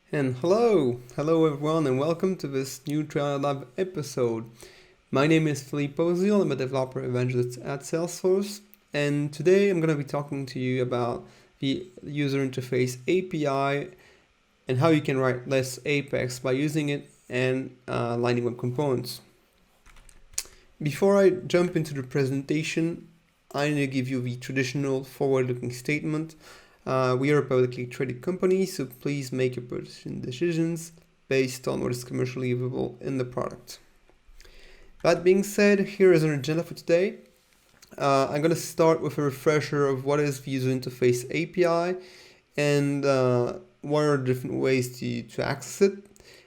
And hello everyone, and welcome to this new Trial Lab episode. My name is Philippe Ozil, I'm a developer evangelist at Salesforce, and today I'm going to be talking to you about the user interface API and how you can write less Apex by using it and Lightning Web Components. Before I jump into the presentation, I need to give you the traditional forward-looking statement. We are a publicly traded company, so please make your purchasing decisions based on what is commercially available in the product. That being said, here is our agenda for today. I'm going to start with a refresher of what is the user interface API and what are the different ways to access it.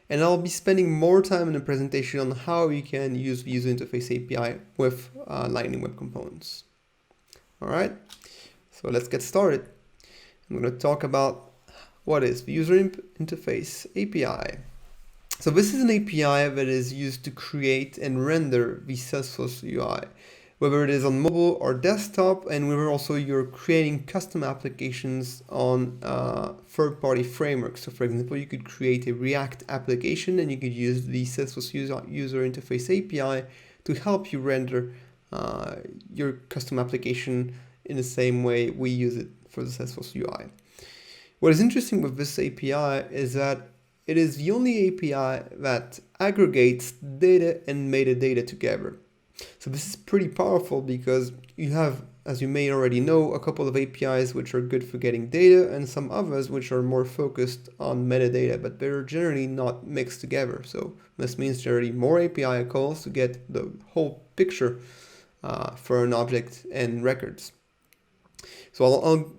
And I'll be spending more time in the presentation on how you can use the user interface API with Lightning Web Components. All right, so let's get started. I'm going to talk about what is the user interface API. So this is an API that is used to create and render the Salesforce UI, whether it is on mobile or desktop, and whether also you're creating custom applications on third-party frameworks. So for example, you could create a React application and you could use the Salesforce user interface API to help you render your custom application in the same way we use it for the Salesforce UI. What is interesting with this API is that it is the only API that aggregates data and metadata together. So this is pretty powerful because you have, as you may already know, a couple of APIs which are good for getting data and some others which are more focused on metadata, but they're generally not mixed together. So this means there are more API calls to get the whole picture for an object and records. So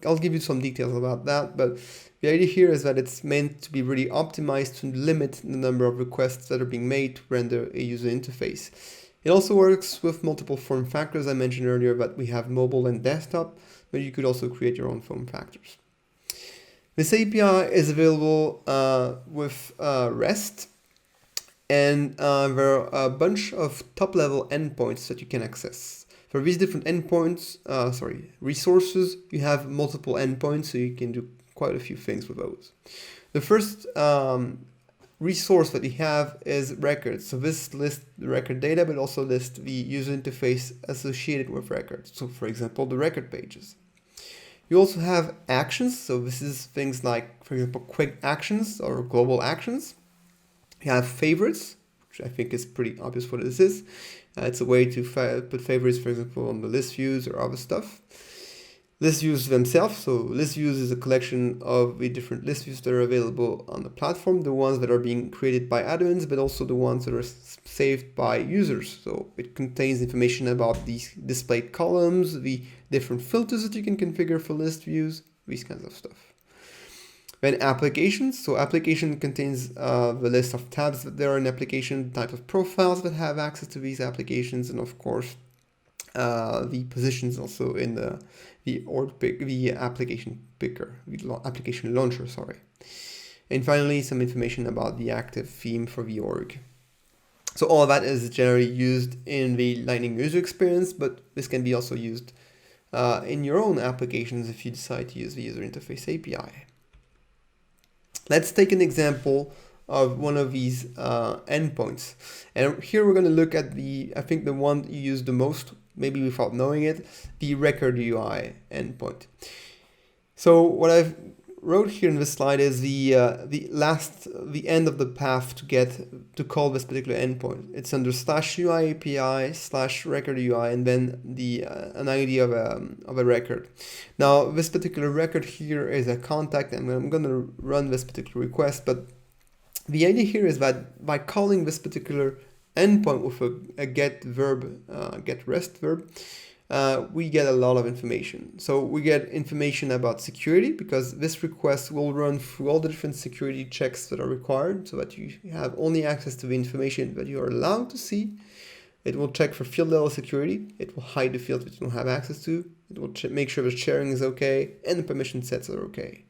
I'll give you some details about that, but the idea here is that it's meant to be really optimized to limit the number of requests that are being made to render a user interface. It also works with multiple form factors. I mentioned earlier that we have mobile and desktop, but you could also create your own form factors. This API is available with REST, and there are a bunch of top-level endpoints that you can access. For these different endpoints, resources, you have multiple endpoints, so you can do quite a few things with those. The first resource that we have is records. So this lists the record data, but also lists the user interface associated with records. So for example, the record pages. You also have actions. So this is things like, for example, quick actions or global actions. You have favorites, which I think is pretty obvious what this is. It's a way to put favorites, for example, on the list views or other stuff. List views themselves. So list views is a collection of the different list views that are available on the platform, the ones that are being created by admins, but also the ones that are saved by users. So it contains information about these displayed columns, the different filters that you can configure for list views, these kinds of stuff. Then applications. So application contains the list of tabs that there are in application, type of profiles that have access to these applications, and of course the positions also in the application picker, the application launcher, sorry. And finally, some information about the active theme for the org. So all of that is generally used in the Lightning user experience, but this can be also used in your own applications if you decide to use the user interface API. Let's take an example of one of these endpoints. And here we're going to look at I think the one you use the most, maybe without knowing it, the record UI endpoint. So what I've wrote here in this slide is the end of the path to call this particular endpoint. It's under /UI API /record UI, and then an ID of a record. Now this particular record here is a contact, and I'm going to run this particular request. But the idea here is that by calling this particular endpoint with a get rest verb, we get a lot of information. So we get information about security, because this request will run through all the different security checks that are required so that you have only access to the information that you are allowed to see. It will check for field level security. It will hide the fields that you don't have access to. It will make sure the sharing is okay and the permission sets are okay.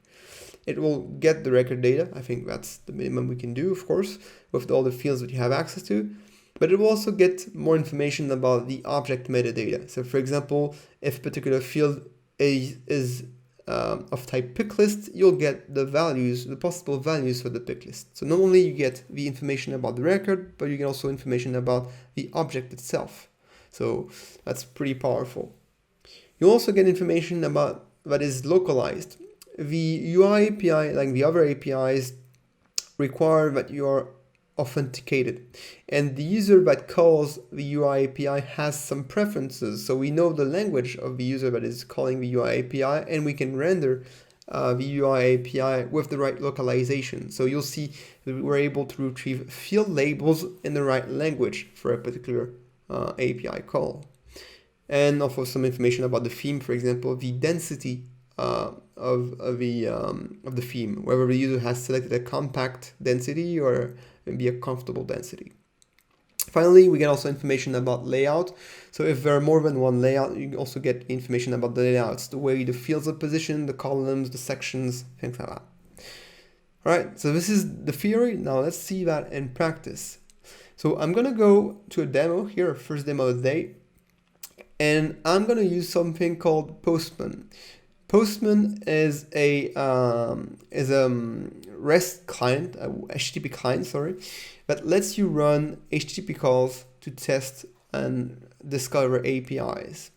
It will get the record data. I think that's the minimum we can do, of course, with all the fields that you have access to. But it will also get more information about the object metadata. So for example, if a particular field is of type pick list, you'll get the values, the possible values for the pick list. So not only you get the information about the record, but you get also information about the object itself. So that's pretty powerful. You also get information about that is localized. The UI API, like the other APIs, require that you are authenticated, and the user that calls the UI API has some preferences. So we know the language of the user that is calling the UI API, and we can render the UI API with the right localization. So you'll see that we're able to retrieve field labels in the right language for a particular API call. And also some information about the theme, for example, the density of the theme, whether the user has selected a compact density or maybe a comfortable density. Finally, we get also information about layout. So if there are more than one layout, you also get information about the layouts, the way the fields are positioned, the columns, the sections, things like that. All right, so this is the theory. Now let's see that in practice. So I'm gonna go to a demo here, first demo of the day, and I'm gonna use something called Postman. Postman is a REST client, HTTP client, sorry, that lets you run HTTP calls to test and discover APIs.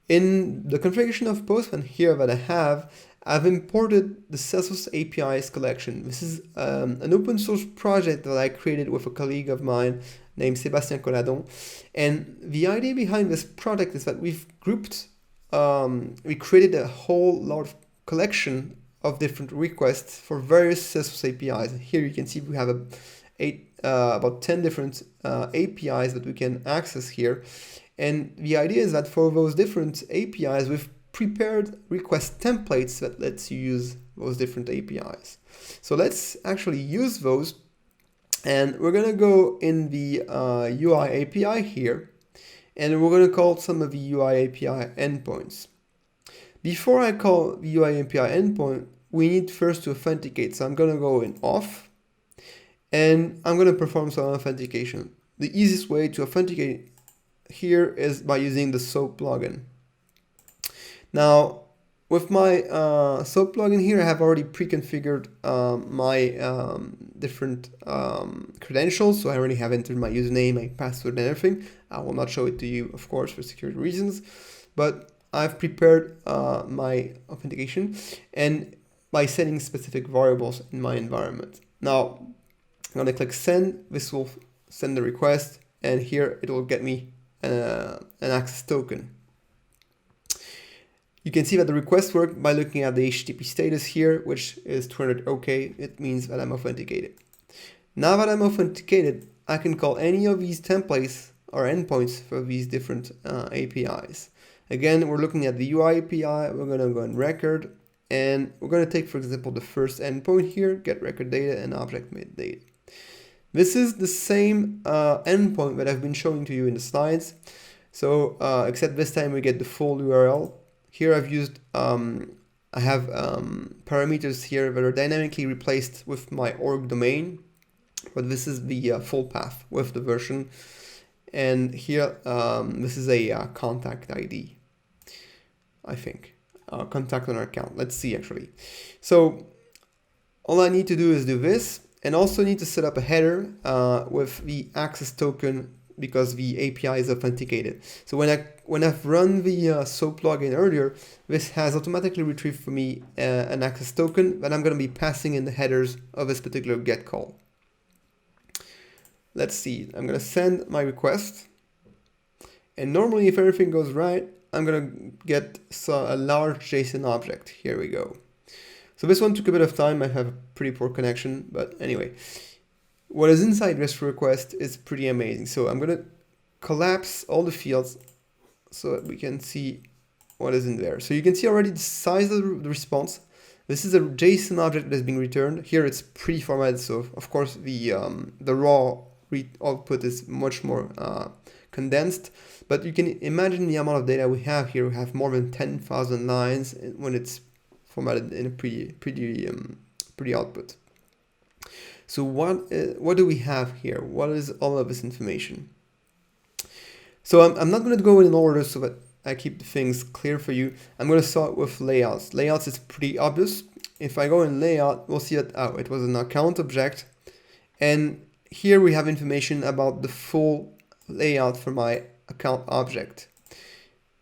In the configuration of Postman here that I have, I've imported the Salesforce APIs collection. This is an open source project that I created with a colleague of mine named Sébastien Colladon. And the idea behind this project is that we've grouped we created a whole lot of collection of different requests for various Salesforce APIs. Here you can see we have about 10 different APIs that we can access here. And the idea is that for those different APIs, we've prepared request templates that lets you use those different APIs. So let's actually use those. And we're gonna go in the UI API here, and we're going to call some of the UI API endpoints. Before I call the UI API endpoint, we need first to authenticate. So I'm going to go in auth, and I'm going to perform some authentication. The easiest way to authenticate here is by using the SOAP plugin. Now, with my SOAP plugin here, I have already pre-configured my different credentials. So I already have entered my username, my password, and everything. I will not show it to you, of course, for security reasons, but I've prepared my authentication and by setting specific variables in my environment. Now, I'm going to click send. This will send the request, and here it will get me an access token. You can see that the request worked by looking at the HTTP status here, which is 200 OK. It means that I'm authenticated. Now that I'm authenticated, I can call any of these templates or endpoints for these different APIs. Again, we're looking at the UI API. We're going to go in record, and we're going to take, for example, the first endpoint here, get record data and object made data. This is the same endpoint that I've been showing to you in the slides. So except this time we get the full URL. Here I've used, I have parameters here that are dynamically replaced with my org domain, but this is the full path with the version. And here, this is a contact ID, I think, contact on our account. Let's see actually. So all I need to do is do this, and also need to set up a header with the access token because the API is authenticated. So when I've run the SOAP plugin earlier, this has automatically retrieved for me an access token that I'm going to be passing in the headers of this particular GET call. Let's see, I'm going to send my request, and normally if everything goes right, I'm going to get a large JSON object. Here we go. So this one took a bit of time. I have a pretty poor connection, but anyway. What is inside this request is pretty amazing. So I'm going to collapse all the fields so that we can see what is in there. So you can see already the size of the response. This is a JSON object that is being returned. Here it's pre-formatted, so of course the raw output is much more condensed. But you can imagine the amount of data we have here. We have more than 10,000 lines when it's formatted in a pretty output. So what do we have here? What is all of this information? So I'm not going to go in order so that I keep things clear for you, I'm going to start with layouts. Layouts is pretty obvious. If I go in layout, we'll see that it was an account object. And here we have information about the full layout for my account object.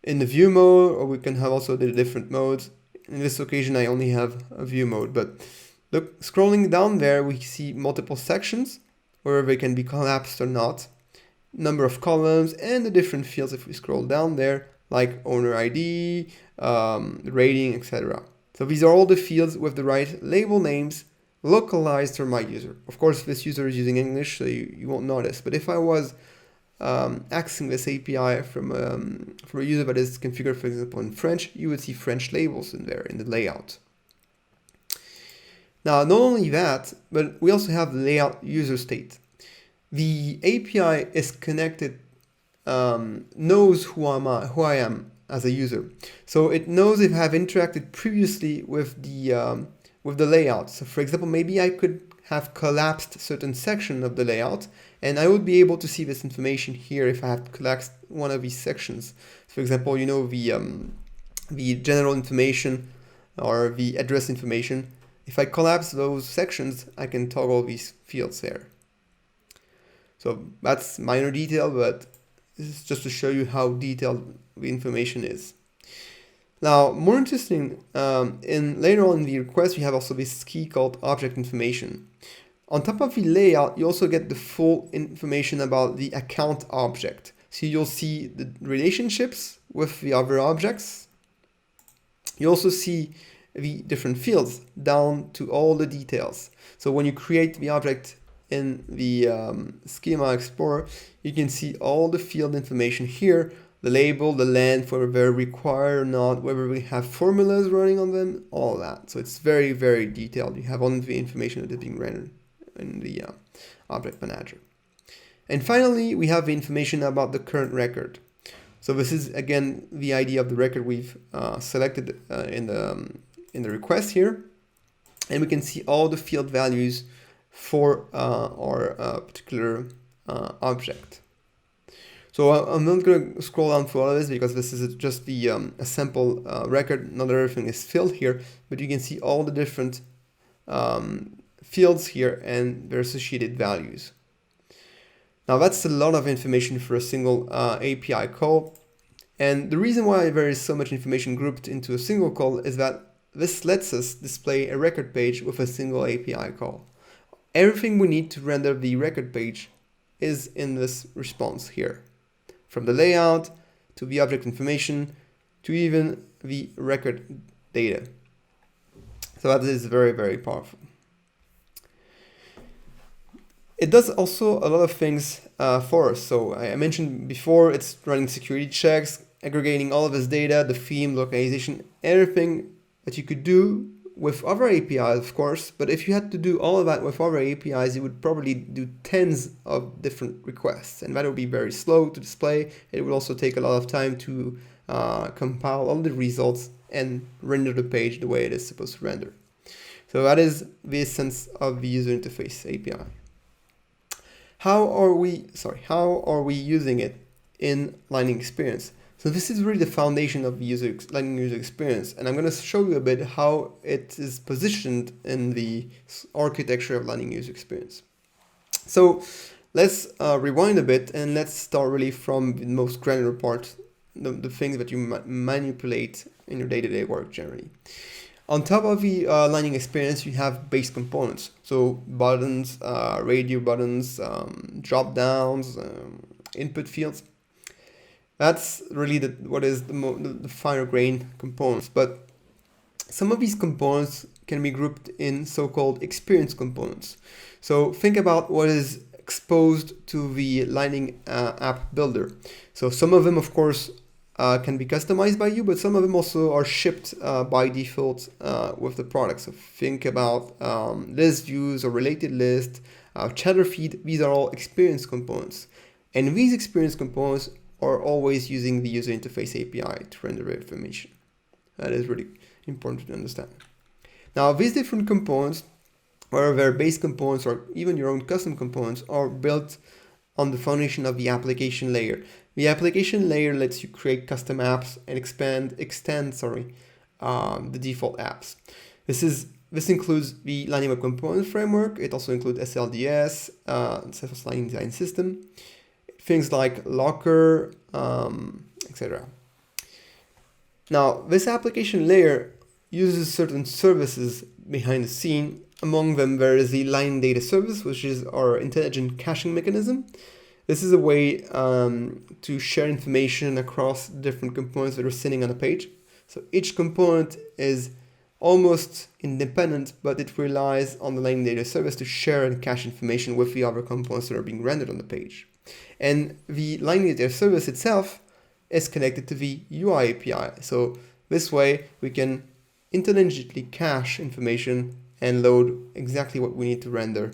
In the view mode, or we can have also the different modes. In this occasion, I only have a view mode, but look, scrolling down there, we see multiple sections where they can be collapsed or not, number of columns, and the different fields if we scroll down there, like owner ID, rating, etc. So these are all the fields with the right label names localized for my user. Of course, this user is using English, so you won't notice. But if I was accessing this API from a user that is configured, for example, in French, you would see French labels in there in the layout. Now, not only that, but we also have layout user state. The API is connected, knows who I am as a user. So it knows if I have interacted previously with the layout. So for example, maybe I could have collapsed a certain section of the layout, and I would be able to see this information here if I have collapsed one of these sections. For example, you know, the general information or the address information. If I collapse those sections, I can toggle these fields there. So that's minor detail, but this is just to show you how detailed the information is. Now, more interesting, later on in the request, we have also this key called object information. On top of the layout, you also get the full information about the account object. So you'll see the relationships with the other objects. You also see the different fields down to all the details. So when you create the object in the Schema Explorer, you can see all the field information here, the label, the length, whether they're required or not, whether we have formulas running on them, all that. So it's very, very detailed. You have all the information that is being rendered in the Object Manager. And finally, we have the information about the current record. So this is, again, the ID of the record we've selected in the request here. And we can see all the field values for our particular object. So I'm not going to scroll down through all of this because this is just the a sample record. Not everything is filled here, but you can see all the different fields here and their associated values. Now that's a lot of information for a single API call. And the reason why there is so much information grouped into a single call is that this lets us display a record page with a single API call. Everything we need to render the record page is in this response here. From the layout, to the object information, to even the record data. So that is very, very powerful. It does also a lot of things for us. So I mentioned before, it's running security checks, aggregating all of this data, the theme, localization, everything that you could do with other APIs, of course, but if you had to do all of that with other APIs, you would probably do tens of different requests, and that would be very slow to display. It would also take a lot of time to compile all the results and render the page the way it is supposed to render. So that is the essence of the user interface API. How are we using it in Lightning Experience? So this is really the foundation of the Lightning user experience, and I'm going to show you a bit how it is positioned in the architecture of Lightning user experience. So let's rewind a bit and let's start really from the most granular part, the things that you manipulate in your day-to-day work generally. On top of the Lightning experience, you have base components. So buttons, radio buttons, drop downs, input fields. That's really what is the finer grain components. But some of these components can be grouped in so-called experience components. So think about what is exposed to the Lightning app builder. So some of them, of course, can be customized by you, but some of them also are shipped by default with the product. So think about list views or related list, chatter feed. These are all experience components. And these experience components are always using the user interface API to render information. That is really important to understand. Now, these different components, whether they're base components or even your own custom components, are built on the foundation of the application layer. The application layer lets you create custom apps and extend the default apps. This includes the Lightning Web Component framework. It also includes SLDS, Salesforce Lightning Design System, things like Locker, etc. Now, this application layer uses certain services behind the scene. Among them, there is the Lightning Data Service, which is our intelligent caching mechanism. This is a way to share information across different components that are sitting on a page. So each component is almost independent, but it relies on the Lightning Data Service to share and cache information with the other components that are being rendered on the page. And the Lightning Data Service itself is connected to the UI API. So this way we can intelligently cache information and load exactly what we need to render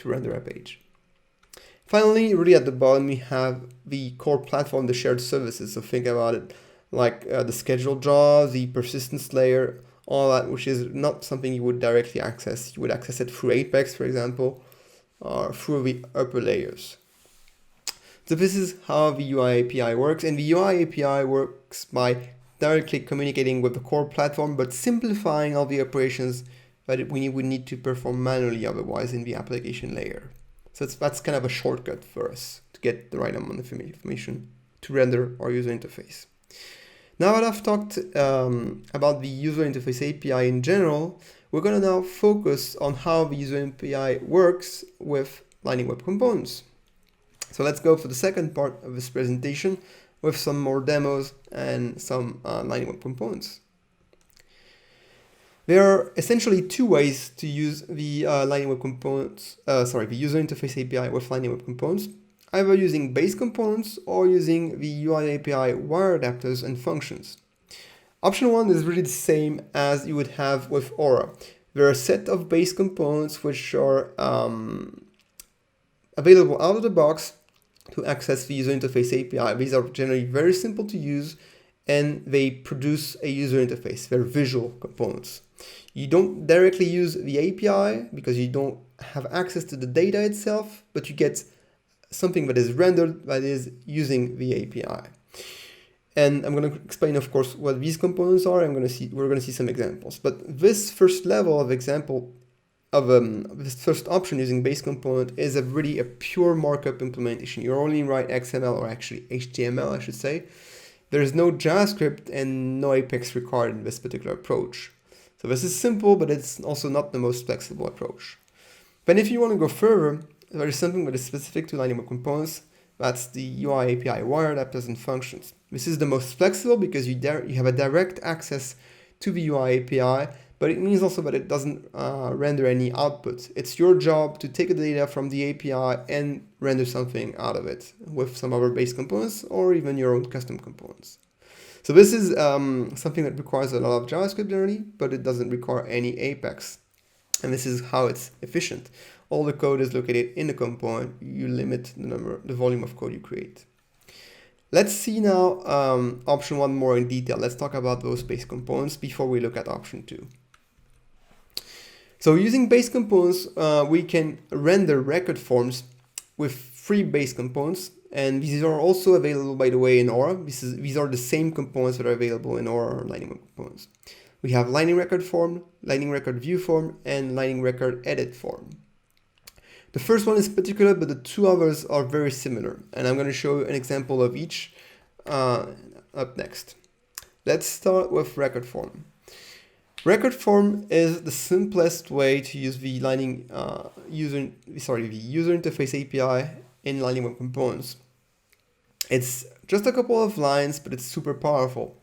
a page. Finally, really at the bottom, we have the core platform, the shared services. So think about it like the scheduled jobs, the persistence layer, all that, which is not something you would directly access. You would access it through Apex, for example, or through the upper layers. So this is how the UI API works, and the UI API works by directly communicating with the core platform, but simplifying all the operations that we would need to perform manually otherwise in the application layer. So that's kind of a shortcut for us to get the right amount of information to render our user interface. Now that I've talked about the user interface API in general, we're going to now focus on how the user API works with Lightning Web Components. So let's go for the second part of this presentation with some more demos and some Lightning Web Components. There are essentially two ways to use the Lightning Web Components, the user interface API with Lightning Web Components, either using base components or using the UI API wire adapters and functions. Option 1 is really the same as you would have with Aura. There are a set of base components which are available out of the box to access the user interface API. These are generally very simple to use and they produce a user interface. They're visual components. You don't directly use the API because you don't have access to the data itself, but you get something that is rendered that is using the API. And I'm going to explain, of course, what these components are. We're going to see some examples. But this first level of example of this first option using base component is really a pure markup implementation. You only write XML, or actually HTML, I should say. There is no JavaScript and no Apex required in this particular approach. So this is simple, but it's also not the most flexible approach. But if you want to go further, there is something that is specific to Lightning Web Components. That's the UI API wire adapters and functions. This is the most flexible because you have a direct access to the UI API, but it means also that it doesn't render any output. It's your job to take the data from the API and render something out of it with some other base components or even your own custom components. So this is something that requires a lot of JavaScript generally, but it doesn't require any Apex. And this is how it's efficient. All the code is located in the component. You limit the volume of code you create. Let's see now option 1 more in detail. Let's talk about those base components before we look at option 2. So using base components, we can render record forms with 3 base components. And these are also available, by the way, in Aura. These are the same components that are available in Aura or Lightning Web Components. We have Lightning Record Form, Lightning Record View Form, and Lightning Record Edit Form. The first one is particular, but the 2 others are very similar. And I'm going to show you an example of each up next. Let's start with Record Form. Record Form is the simplest way to use the user interface API in Lightning Web Components. It's just a couple of lines, but it's super powerful.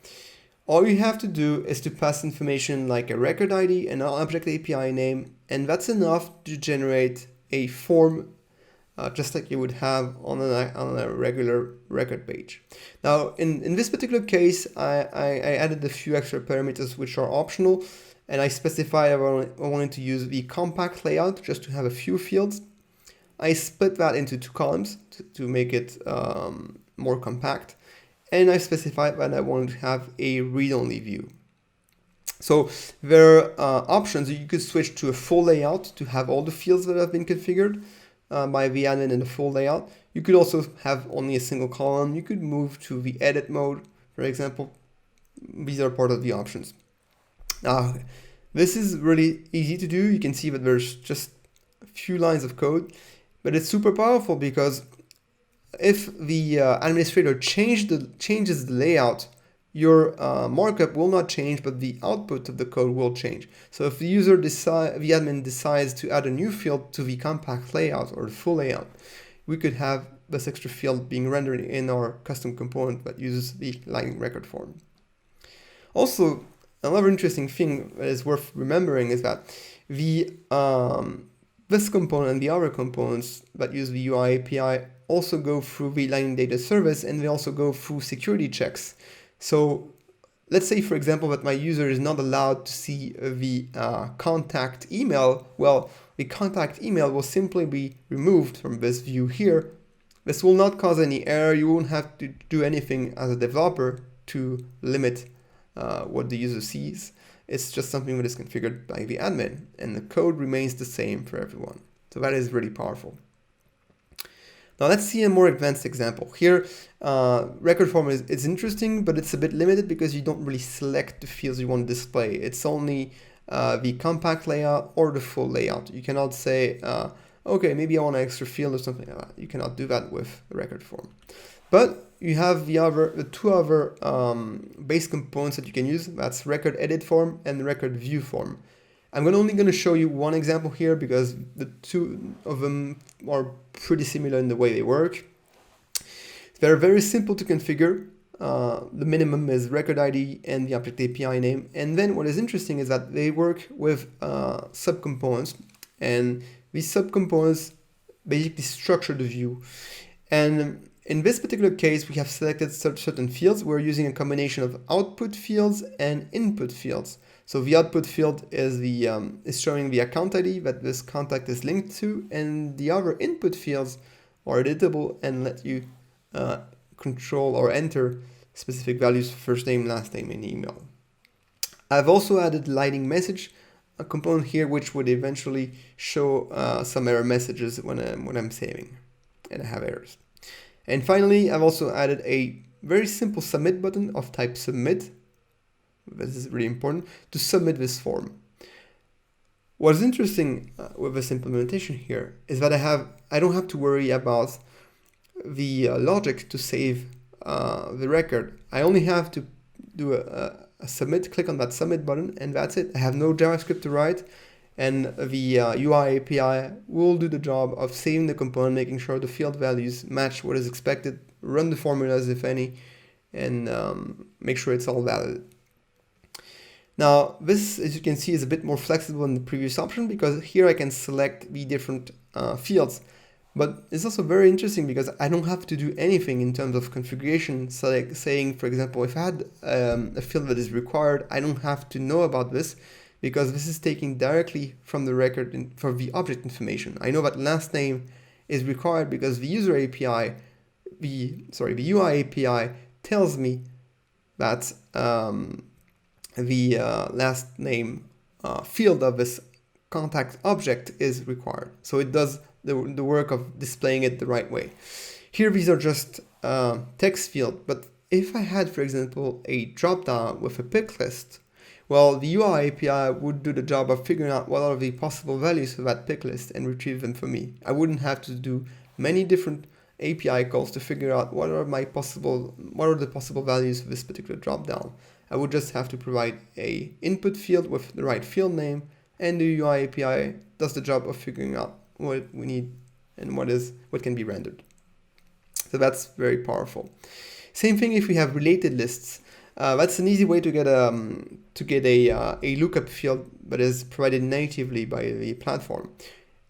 All you have to do is to pass information like a record ID and an object API name, and that's enough to generate a form just like you would have on a regular record page. Now, in this particular case, I added a few extra parameters which are optional, and I specified I wanted to use the compact layout just to have a few fields. I split that into 2 columns to make it more compact, and I specified that I wanted to have a read-only view. So there are options. You could switch to a full layout to have all the fields that have been configured. by the admin in the full layout. You could also have only a single column. You could move to the edit mode, for example. These are part of the options. Now, this is really easy to do. You can see that there's just a few lines of code, but it's super powerful because if the administrator changes the layout, your markup will not change, but the output of the code will change. So if the admin decides to add a new field to the compact layout or the full layout, we could have this extra field being rendered in our custom component that uses the line record form. Also, another interesting thing that is worth remembering is that the this component and the other components that use the UI API also go through the Lightning Data Service, and they also go through security checks. So let's say, for example, that my user is not allowed to see the contact email. Well, the contact email will simply be removed from this view here. This will not cause any error. You won't have to do anything as a developer to limit what the user sees. It's just something that is configured by the admin, and the code remains the same for everyone. So that is really powerful. Now let's see a more advanced example. Here, record form is interesting, but it's a bit limited because you don't really select the fields you want to display. It's only the compact layout or the full layout. You cannot say, okay, maybe I want an extra field or something like that. You cannot do that with the record form. But you have the two other base components that you can use. That's record edit form and record view form. I'm only going to show you one example here because the two of them are pretty similar in the way they work. They're very simple to configure. The minimum is record ID and the object API name. And then what is interesting is that they work with subcomponents, and these subcomponents basically structure the view. And in this particular case, we have selected certain fields. We're using a combination of output fields and input fields. So the output field is showing the account ID that this contact is linked to, and the other input fields are editable and let you control or enter specific values, first name, last name, and email. I've also added lightning message, a component here which would eventually show some error messages when I'm saving and I have errors. And finally, I've also added a very simple submit button of type submit. This is really important to submit this form. What's interesting with this implementation here is that I don't have to worry about the logic to save the record. I only have to do a submit, click on that submit button, and that's it. I have no JavaScript to write, and the UI API will do the job of saving the component, making sure the field values match what is expected, run the formulas if any, and make sure it's all valid. Now, this, as you can see, is a bit more flexible than the previous option because here I can select the different fields. But it's also very interesting because I don't have to do anything in terms of configuration. So like saying, for example, if I had a field that is required, I don't have to know about this because this is taken directly from the record for the object information. I know that last name is required because the user API, the UI API tells me that the last name field of this contact object is required. So it does the work of displaying it the right way. Here these are just text field, but if I had, for example, a dropdown with a pick list, well, the UI API would do the job of figuring out what are the possible values of that pick list and retrieve them for me. I wouldn't have to do many different API calls to figure out what are the possible values of this particular dropdown. I would just have to provide a input field with the right field name, and the UI API does the job of figuring out what we need and what can be rendered. So that's very powerful. Same thing if we have related lists. That's an easy way to get a lookup field that is provided natively by the platform.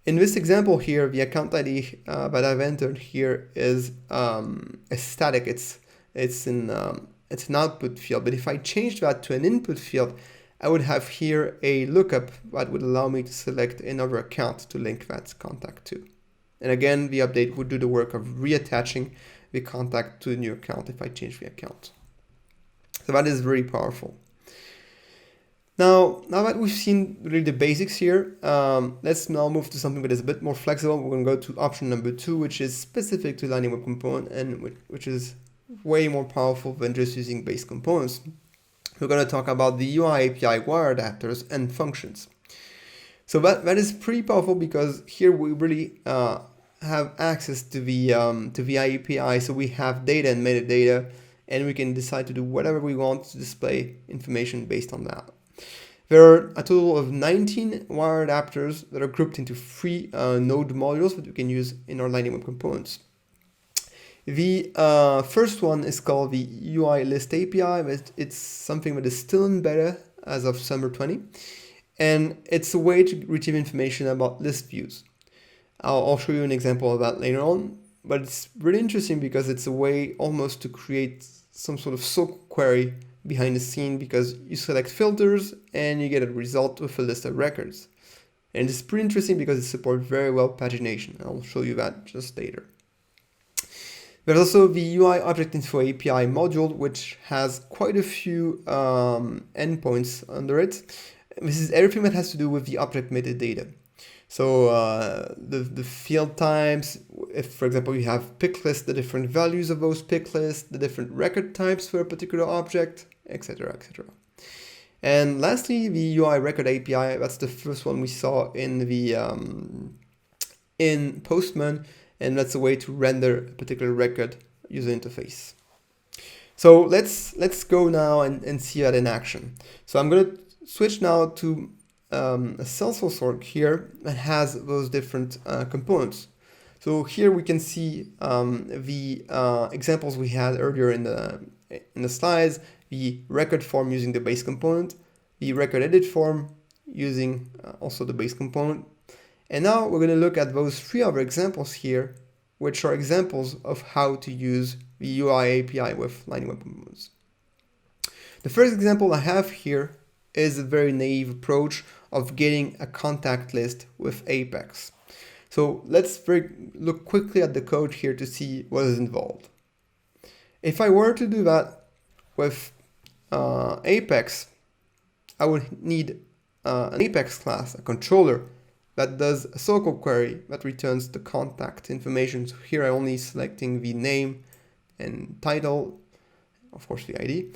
In this example here, the account ID that I've entered here is a static. It's an output field. But if I change that to an input field, I would have here a lookup that would allow me to select another account to link that contact to. And again, the update would do the work of reattaching the contact to the new account if I change the account. So that is very powerful. Now that we've seen really the basics here, let's now move to something that is a bit more flexible. We're going to go to option number 2, which is specific to Lightning Web Component and which is way more powerful than just using base components. We're going to talk about the UI API wire adapters and functions. So that is pretty powerful because here we really have access to the API. So we have data and metadata, and we can decide to do whatever we want to display information based on that. There are a total of 19 wire adapters that are grouped into 3 node modules that we can use in our Lightning Web Components. The first one is called the UI List API, but it's something that is still in beta as of summer 20, and it's a way to retrieve information about list views. I'll show you an example of that later on, but it's really interesting because it's a way almost to create some sort of SOAP query behind the scene, because you select filters and you get a result with a list of records. And it's pretty interesting because it supports very well pagination. I'll show you that just later. There's also the UI Object Info API module, which has quite a few endpoints under it. This is everything that has to do with the object metadata. So the field types, if for example you have pick lists, the different values of those pick lists, the different record types for a particular object, etc., etc. And lastly, the UI Record API. That's the first one we saw in the in Postman, and that's a way to render a particular record user interface. So let's go now and see that in action. So I'm going to switch now to a Salesforce org here that has those different components. So here we can see the examples we had earlier in the slides: the record form using the base component, the record edit form using also the base component. And now we're going to look at those 3 other examples here, which are examples of how to use the UI API with Lightning Web Components. The first example I have here is a very naive approach of getting a contact list with Apex. So let's look quickly at the code here to see what is involved. If I were to do that with Apex, I would need an Apex class, a controller, that does a SOAP query that returns the contact information. So here I'm only selecting the name and title, of course the ID.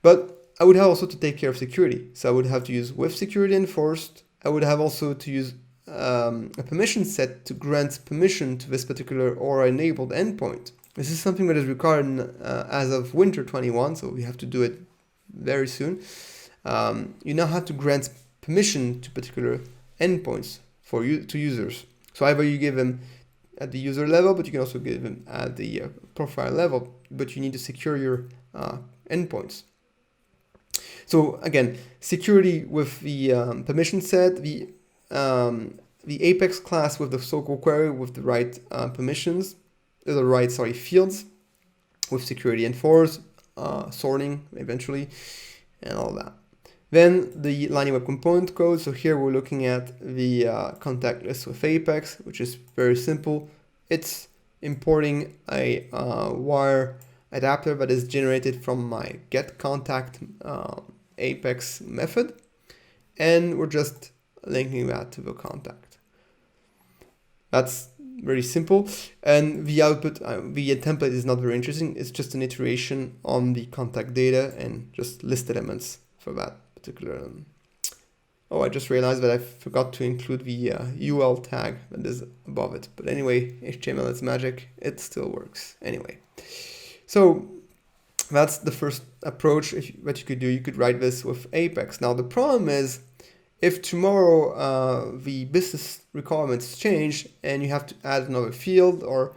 But I would have also to take care of security. So I would have to use with security enforced. I would have also to use a permission set to grant permission to this particular Aura enabled endpoint. This is something that is required as of winter 21, so we have to do it very soon. You now have to grant permission to particular endpoints to users. So either you give them at the user level, but you can also give them at the profile level, but you need to secure your endpoints. So again, security with the permission set, the Apex class with the SOAP query with the right permissions, the right fields, with security enforced, sorting eventually, and all that. Then the Lightning Web Component code. So here we're looking at the contact list with Apex, which is very simple. It's importing a wire adapter that is generated from my get contact Apex method, and we're just linking that to the contact. That's very simple, and the output, the template is not very interesting. It's just an iteration on the contact data and just list elements for that particular. Oh, I just realized that I forgot to include the UL tag that is above it. But anyway, HTML is magic. It still works anyway. So that's the first approach that you could do. You could write this with Apex. Now the problem is, if tomorrow the business requirements change and you have to add another field or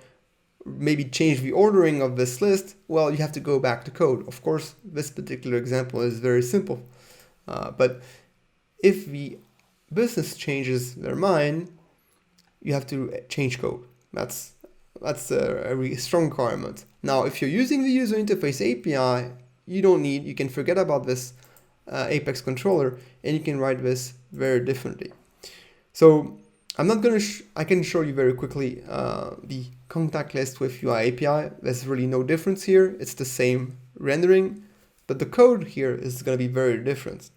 maybe change the ordering of this list, well, you have to go back to code. Of course, this particular example is very simple. But if the business changes their mind, you have to change code. That's a really strong requirement. Now, if you're using the user interface API, you can forget about this Apex controller, and you can write this very differently. So I'm not going to, I can show you very quickly the contact list with UI API. There's really no difference here. It's the same rendering, but the code here is going to be very different.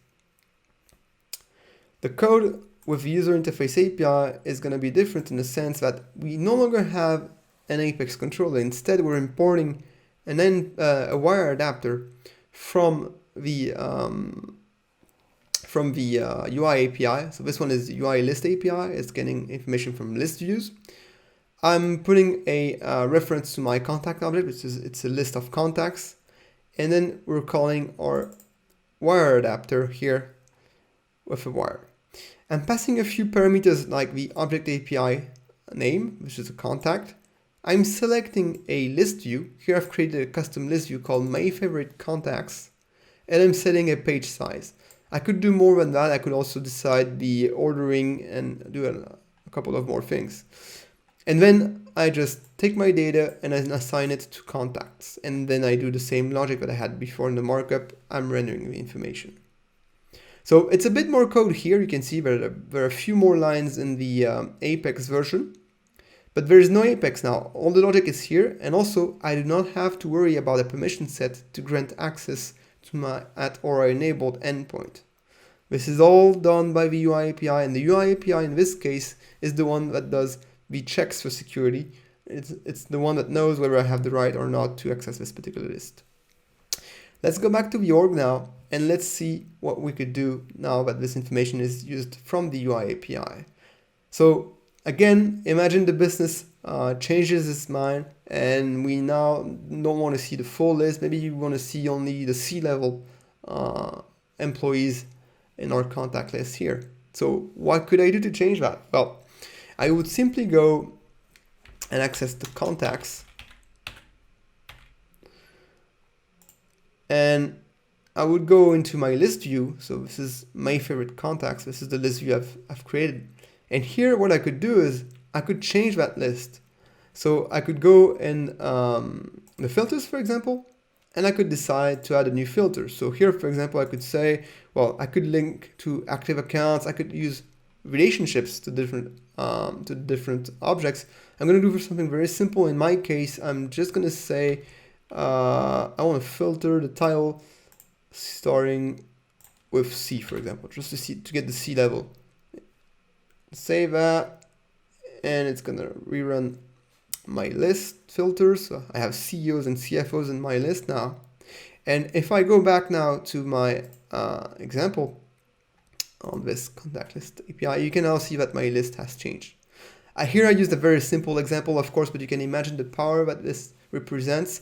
The code with the user interface API is going to be different in the sense that we no longer have an Apex controller. Instead, we're importing a wire adapter from the UI API. So this one is UI list API. It's getting information from list views. I'm putting a reference to my contact object, which is it's a list of contacts, and then we're calling our wire adapter here with a wire. I'm passing a few parameters like the object API name, which is a contact. I'm selecting a list view. Here I've created a custom list view called my favorite contacts, and I'm setting a page size. I could do more than that. I could also decide the ordering and do a couple of more things. And then I just take my data and I assign it to contacts. And then I do the same logic that I had before in the markup. I'm rendering the information. So it's a bit more code here. You can see there are a few more lines in the Apex version. But there is no Apex now. All the logic is here. And also, I do not have to worry about a permission set to grant access to my or enabled endpoint. This is all done by the UI API. And the UI API in this case is the one that does the checks for security. It's the one that knows whether I have the right or not to access this particular list. Let's go back to the org now, and let's see what we could do now that this information is used from the UI API. So again, imagine the business changes its mind, and we now don't want to see the full list. Maybe you want to see only the C-level employees in our contact list here. So what could I do to change that? Well, I would simply go and access the contacts, and I would go into my list view. So this is my favorite contacts. This is the list view I've created. And here what I could do is I could change that list. So I could go in the filters, for example, and I could decide to add a new filter. So here, for example, I could say, well, I could link to active accounts. I could use relationships to different objects. I'm going to do something very simple. In my case, I'm just going to say I want to filter the title starting with C, for example, just to get the C level. Save that, and it's going to rerun my list filters. So I have CEOs and CFOs in my list now. And if I go back now to my example on this contact list API, you can now see that my list has changed. Here I used a very simple example, of course, but you can imagine the power that this represents.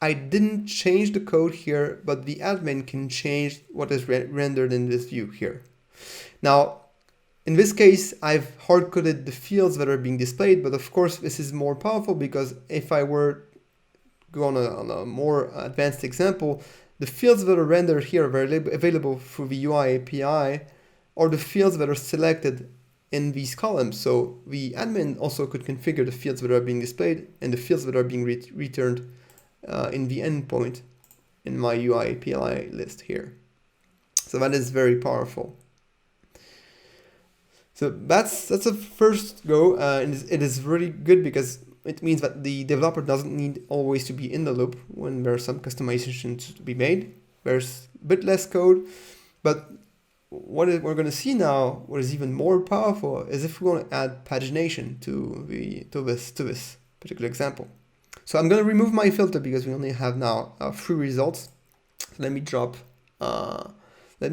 I didn't change the code here, but the admin can change what is rendered in this view here. Now, in this case, I've hard-coded the fields that are being displayed, but of course this is more powerful because if I were to go on a more advanced example, the fields that are rendered here are available through the UI API, or the fields that are selected in these columns. So the admin also could configure the fields that are being displayed and the fields that are being returned in the endpoint in my UI API list here. So that is very powerful. So that's a first go, and it is really good because it means that the developer doesn't need always to be in the loop when there are some customizations to be made. There's a bit less code, but what we're going to see now, what is even more powerful, is if we want to add pagination to this particular example. So I'm going to remove my filter because we only have now 3 results. So let me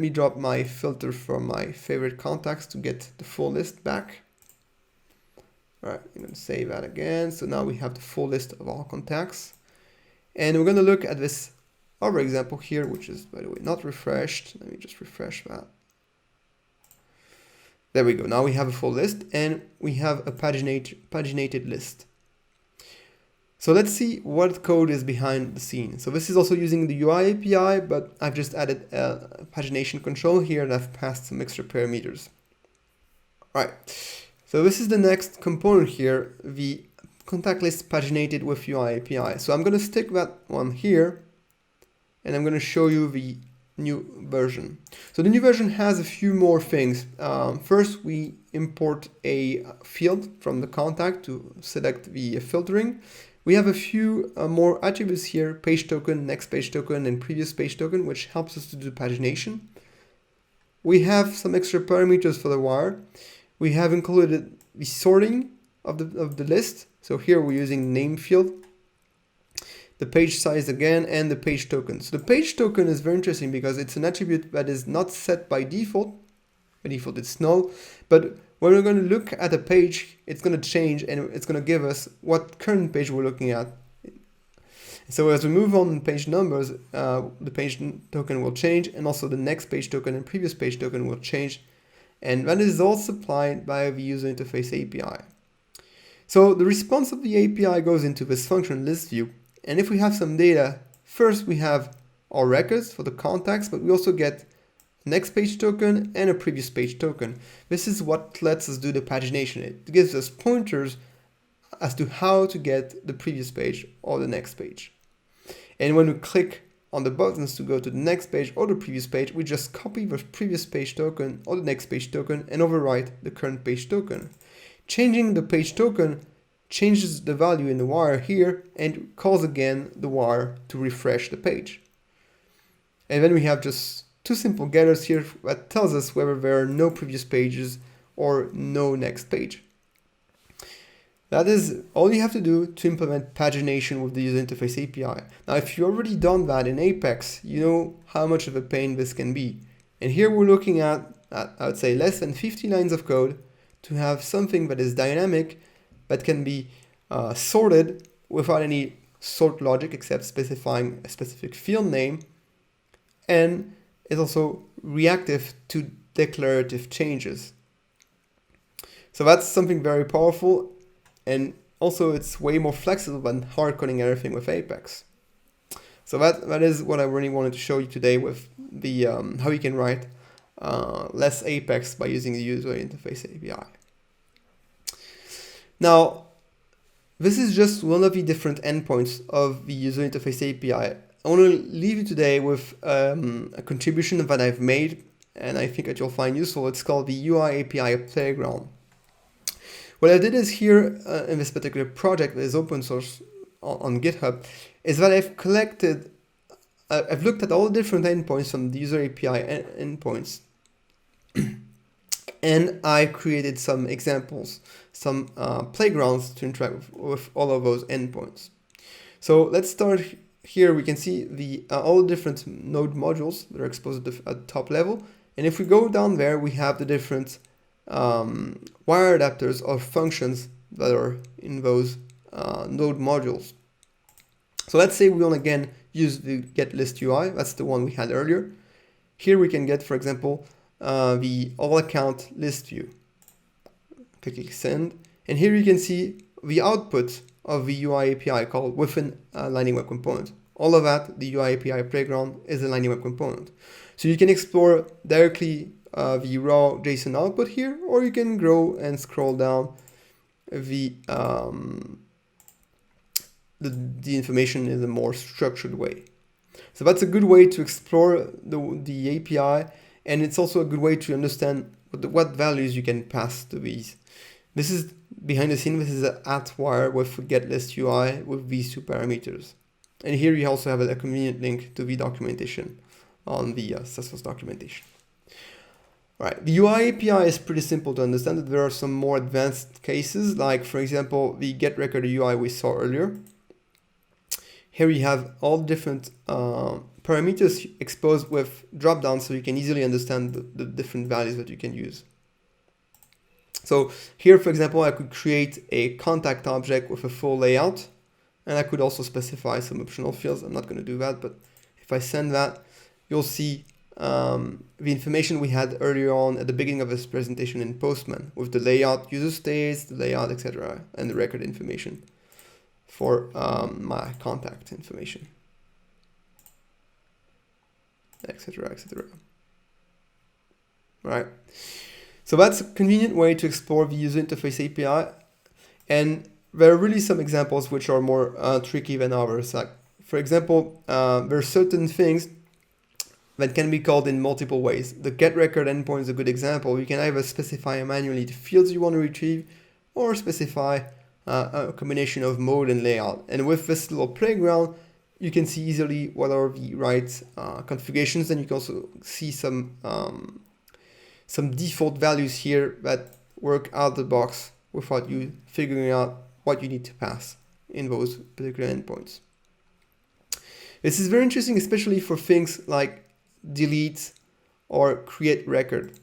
drop my filter from my favorite contacts to get the full list back. All right, I'm going to save that again. So now we have the full list of all contacts, and we're going to look at this other example here, which is, by the way, not refreshed. Let me just refresh that. There we go. Now we have a full list and we have a paginated list. So let's see what code is behind the scene. So this is also using the UI API, but I've just added a pagination control here and I've passed some extra parameters. All right. So this is the next component here, the contact list paginated with UI API. So I'm going to stick that one here and I'm going to show you the new version. So the new version has a few more things. First, we import a field from the contact to select the filtering. We have a few more attributes here: page token, next page token, and previous page token, which helps us to do pagination. we have some extra parameters for the wire. We have included the sorting of the list. So here we're using name field, the page size again, and the page token. So the page token is very interesting because it's an attribute that is not set by default. By default it's null, but when we're going to look at a page, it's going to change and it's going to give us what current page we're looking at. So as we move on page numbers, the page token will change, and also the next page token and previous page token will change. And that is all supplied by the user interface API. So the response of the API goes into this function list view. And if we have some data, first we have our records for the contacts, but we also get next page token and a previous page token. This is what lets us do the pagination. It gives us pointers as to how to get the previous page or the next page. And when we click on the buttons to go to the next page or the previous page, we just copy the previous page token or the next page token and overwrite the current page token. Changing the page token changes the value in the wire here and calls again the wire to refresh the page. And then we have just two simple getters here that tells us whether there are no previous pages or no next page. That is all you have to do to implement pagination with the user interface API. Now, if you've already done that in Apex, you know how much of a pain this can be. And here we're looking at I would say, less than 50 lines of code to have something that is dynamic, that can be sorted without any sort logic except specifying a specific field name, and is also reactive to declarative changes. So that's something very powerful. And also it's way more flexible than hard coding everything with Apex. So that is what I really wanted to show you today with the how you can write less Apex by using the user interface API. Now, this is just one of the different endpoints of the user interface API. I want to leave you today with a contribution that I've made, and I think that you'll find useful. It's called the UI API Playground. What I did is here in this particular project that is open source on GitHub, is that I've looked at all the different endpoints from the user API endpoints, and I created some examples, some playgrounds to interact with all of those endpoints. So let's start here. We can see the all the different node modules that are exposed at the top level, and if we go down there, we have the different wire adapters or functions that are in those node modules. So let's say we want to again use the get list UI. That's the one we had earlier. Here we can get, for example, the all account list view. Click send, and here you can see the output of the UI API called within a Lightning Web Component. All of that, the UI API Playground, is a Lightning Web Component. So you can explore directly the raw JSON output here, or you can go and scroll down the information in a more structured way. So that's a good way to explore the API, and it's also a good way to understand what values you can pass to these. This is behind the scene. This is an @wire with get list UI with these two parameters. And here you also have a convenient link to the documentation on the Salesforce documentation. Right, the UI API is pretty simple to understand. That there are some more advanced cases, like for example the get record UI we saw earlier. Here you have all different parameters exposed with dropdowns, so you can easily understand the different values that you can use. So here, for example, I could create a contact object with a full layout, and I could also specify some optional fields. I'm not going to do that, but if I send that, you'll see the information we had earlier on at the beginning of this presentation in Postman, with the layout, user states, the layout, etc., and the record information for my contact information, etc., etc. Right. So that's a convenient way to explore the user interface API, and there are really some examples which are more tricky than others. Like, for example, there are certain things that can be called in multiple ways. The get record endpoint is a good example. You can either specify manually the fields you want to retrieve, or specify a combination of mode and layout. And with this little playground, you can see easily what are the right configurations, and you can also see some some default values here that work out the box without you figuring out what you need to pass in those particular endpoints. This is very interesting, especially for things like delete or create record.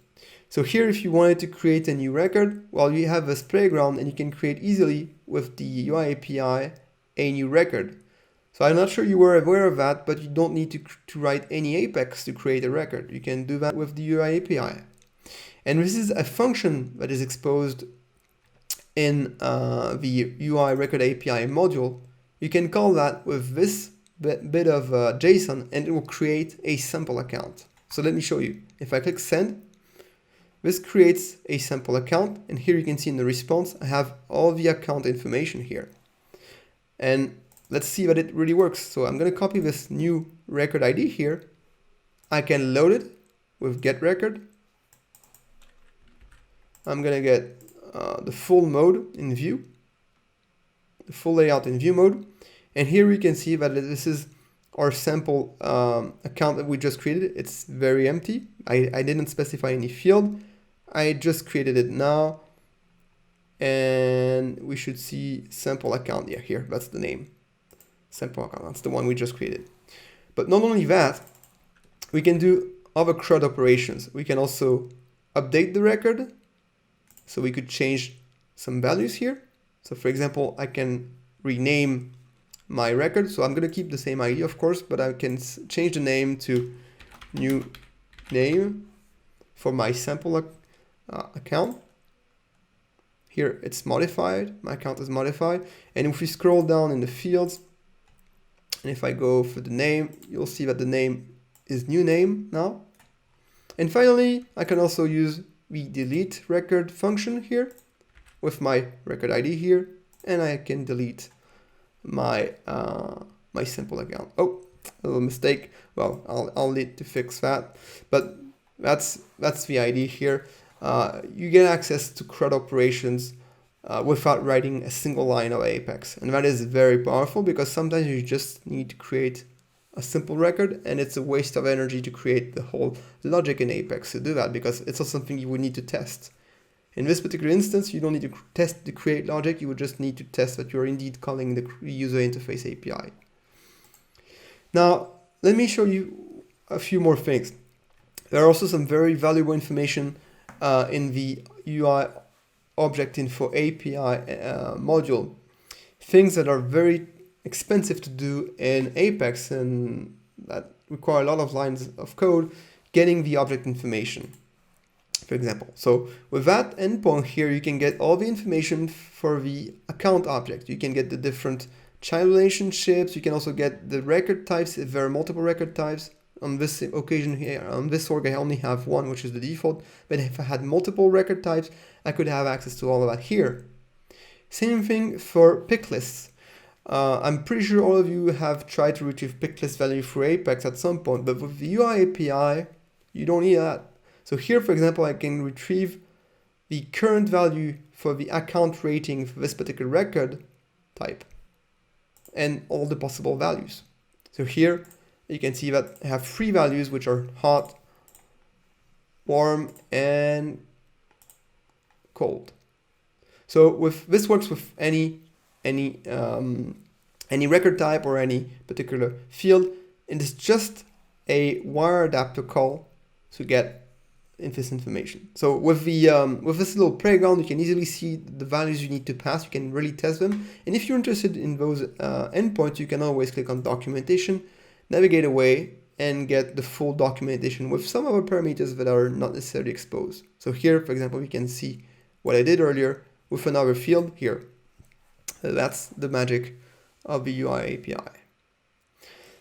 So here, if you wanted to create a new record, well, you have this playground and you can create easily with the UI API a new record. So I'm not sure you were aware of that, but you don't need to write any Apex to create a record. You can do that with the UI API. And this is a function that is exposed in the UI record API module. You can call that with this bit of JSON and it will create a sample account. So let me show you. If I click send, this creates a sample account, and here you can see in the response I have all the account information here. And let's see that it really works. So I'm going to copy this new record ID here. I can load it with get record. I'm going to get the full mode in view, the full layout in view mode. And here we can see that this is our sample account that we just created. It's very empty. I didn't specify any field. I just created it now. And we should see sample account. Yeah, here, that's the name. Sample account, that's the one we just created. But not only that, we can do other CRUD operations. We can also update the record. So we could change some values here. So for example, I can rename my record. So I'm going to keep the same ID, of course, but I can change the name to new name for my sample account. Here it's modified, my account is modified. And if we scroll down in the fields, and if I go for the name, you'll see that the name is new name now. And finally, I can also use the delete record function here with my record ID here, and I can delete my my sample account. Oh, a little mistake. Well, I'll need to fix that. But that's the idea here. You get access to CRUD operations without writing a single line of Apex, and that is very powerful because sometimes you just need to create a simple record, and it's a waste of energy to create the whole logic in Apex to do that because it's also something you would need to test. In this particular instance, you don't need to test the create logic, you would just need to test that you're indeed calling the user interface API. Now, let me show you a few more things. There are also some very valuable information in the UI object info API module. Things that are very expensive to do in Apex and that require a lot of lines of code, getting the object information, for example. So with that endpoint here, you can get all the information for the account object. You can get the different child relationships. You can also get the record types if there are multiple record types. On this occasion here, on this org, I only have one, which is the default. But if I had multiple record types, I could have access to all of that here. Same thing for pick lists. I'm pretty sure all of you have tried to retrieve pick list value for Apex at some point, but with the UI API, you don't need that. So here, for example, I can retrieve the current value for the account rating for this particular record type and all the possible values. So here you can see that I have three values, which are hot, warm, and cold. So this works with any record type or any particular field, and it's just a wire adapter call to get this information. So with this little playground, you can easily see the values you need to pass. You can really test them, and if you're interested in those endpoints, you can always click on documentation, navigate away, and get the full documentation with some other parameters that are not necessarily exposed. So here, for example, we can see what I did earlier with another field here. That's the magic of the UI API.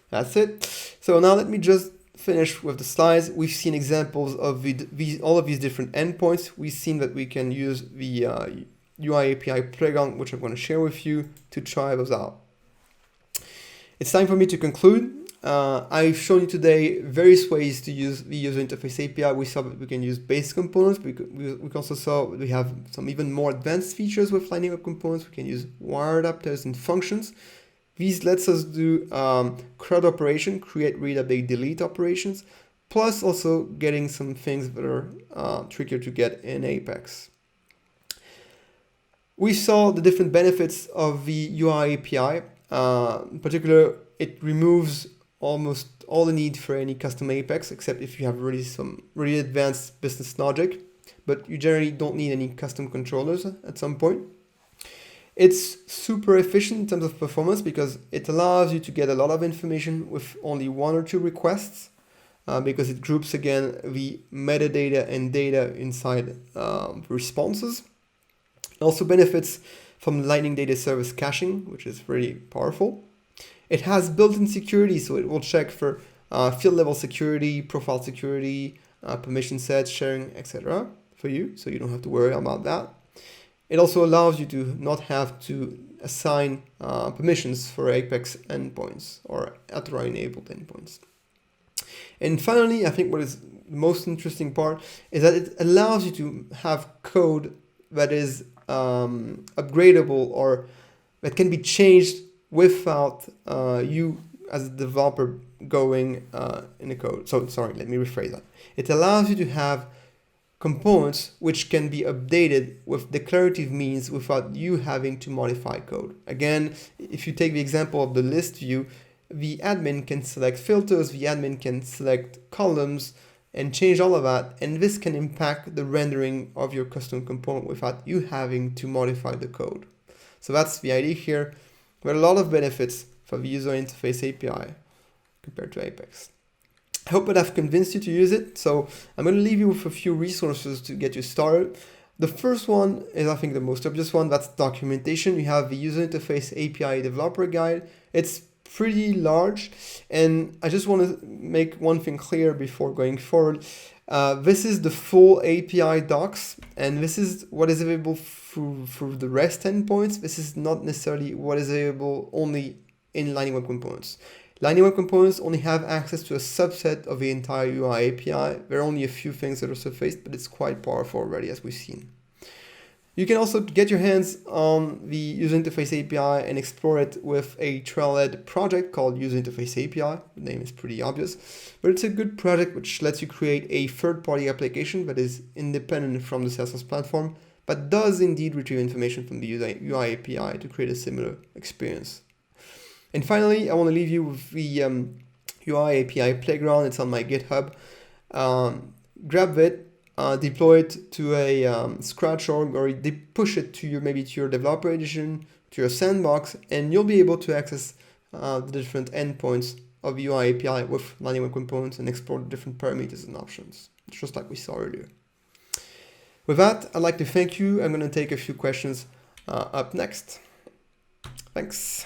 That's it. So now let me just finish with the slides. We've seen examples of all of these different endpoints. We've seen that we can use the UI API playground, which I'm going to share with you to try those out. It's time for me to conclude. I've shown you today various ways to use the user interface API. We saw that we can use base components. We also saw we have some even more advanced features with lining up components. We can use wire adapters and functions. These lets us do CRUD operation, create, read, update, delete operations. plus also getting some things that are trickier to get in Apex. We saw the different benefits of the UI API. In particular, it removes almost all the need for any custom Apex, except if you have really some really advanced business logic, but you generally don't need any custom controllers at some point. It's super efficient in terms of performance because it allows you to get a lot of information with only 1 or 2 requests, because it groups again the metadata and data inside responses. It also benefits from Lightning Data Service caching, which is really powerful. It has built-in security, so it will check for field level security, profile security, permission sets, sharing, etc. for you, so you don't have to worry about that. It also allows you to not have to assign permissions for Apex endpoints or Athora-enabled endpoints. And finally, I think what is the most interesting part is that it allows you to have code that is upgradable or that can be changed without you as a developer going in the code. So sorry, let me rephrase that. It allows you to have components which can be updated with declarative means without you having to modify code. Again, if you take the example of the list view, the admin can select filters, the admin can select columns and change all of that, and this can impact the rendering of your custom component without you having to modify the code. So that's the idea here. There are a lot of benefits for the user interface API compared to Apex. I hope that I've convinced you to use it. So I'm going to leave you with a few resources to get you started. The first one is, I think, the most obvious one. That's documentation. You have the user interface API developer guide. It's pretty large, and I just want to make one thing clear before going forward. This is the full API docs, and this is what is available through the REST endpoints. This is not necessarily what is available only in Lightning Web Components. Lightning Web Components only have access to a subset of the entire UI API. There are only a few things that are surfaced, but it's quite powerful already, as we've seen. You can also get your hands on the User Interface API and explore it with a Trailhead project called User Interface API. The name is pretty obvious, but it's a good project which lets you create a third-party application that is independent from the Salesforce platform, but does indeed retrieve information from the UI API to create a similar experience. And finally, I want to leave you with the UI API playground. It's on my GitHub. Grab it, deploy it to a Scratch org, or push it to maybe to your developer edition, to your sandbox, and you'll be able to access the different endpoints of UI API with Lightning Web Components and explore the different parameters and options, just like we saw earlier. With that, I'd like to thank you. I'm going to take a few questions up next. Thanks.